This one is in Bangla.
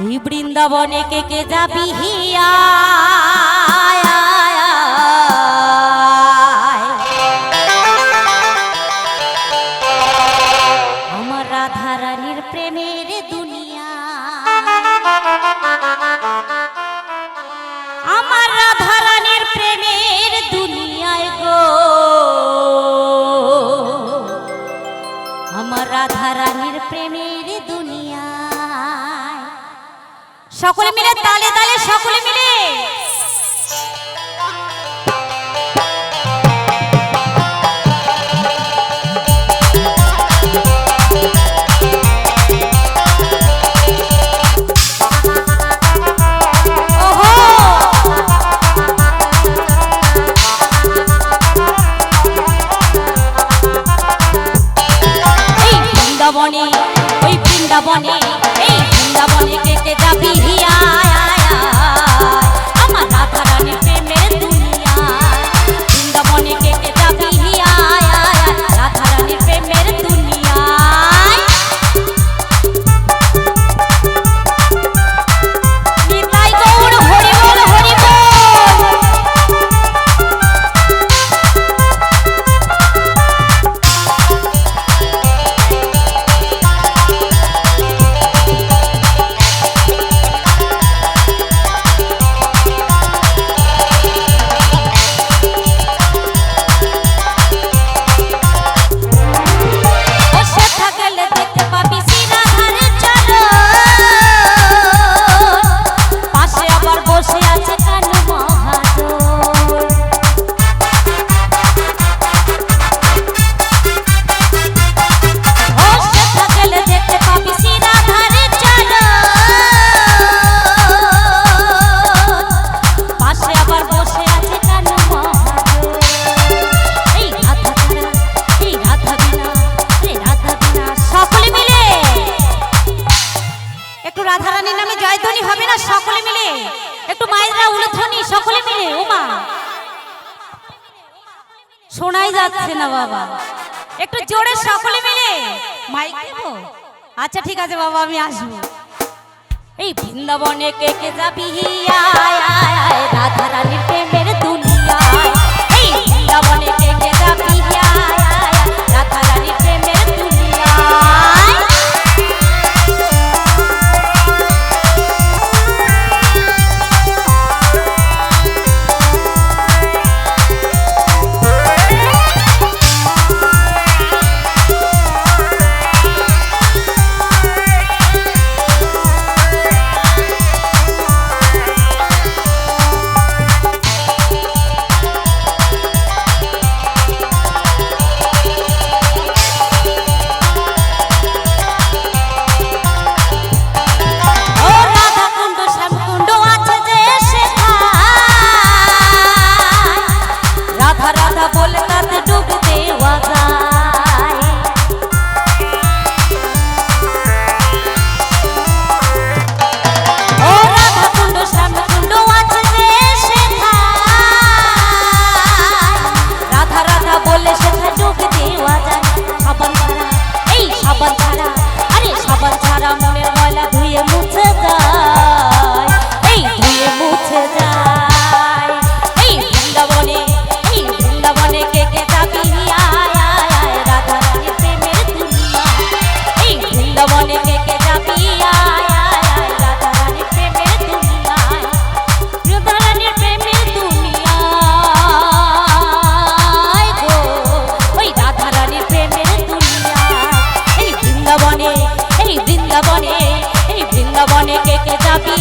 এই বৃন্দাবনে কে কে যাবি হিয়া আমার রাধা রানীর প্রেমের দুনিয়া, আমার রাধা রানীর প্রেমের দুনিয়ায় গো, আমার রাধা রানীর প্রেমের দুনিয়া। সকলে মিলে তালে তালে সকলে মিলে বৃন্দাবনে, ওই বৃন্দাবনে, এই বৃন্দাবনে কে কে যাবি হিয়া আমার রাধা রানীর প্রেমের দুনিয়া। বৃন্দাবনে কে কে যাবি হিয়া রাধা রানীর প্রেমের দুনিয়া। নিতাই গৌর হরি বল হরি বল। রাধা রানীর নামে জয়ধ্বনি হবে না? সকলে মিলে একটু মায়েরা উলধ্বনি সকলে মিলে। ও মা, শোনাই যাচ্ছে না বাবা, একটু জোরে সকলে মিলে মাইক দেব। আচ্ছা ঠিক আছে বাবা, আমি আসবো। এই বৃন্দাবনে কে কে যাবি রাধা রানীর প্রেমের দুনিয়ায়। এই বৃন্দাবনে কে কে যাবি রাধা রানীর প্রেমের দুনিয়ায়। বৃন্দাবনে কে কে যাবি।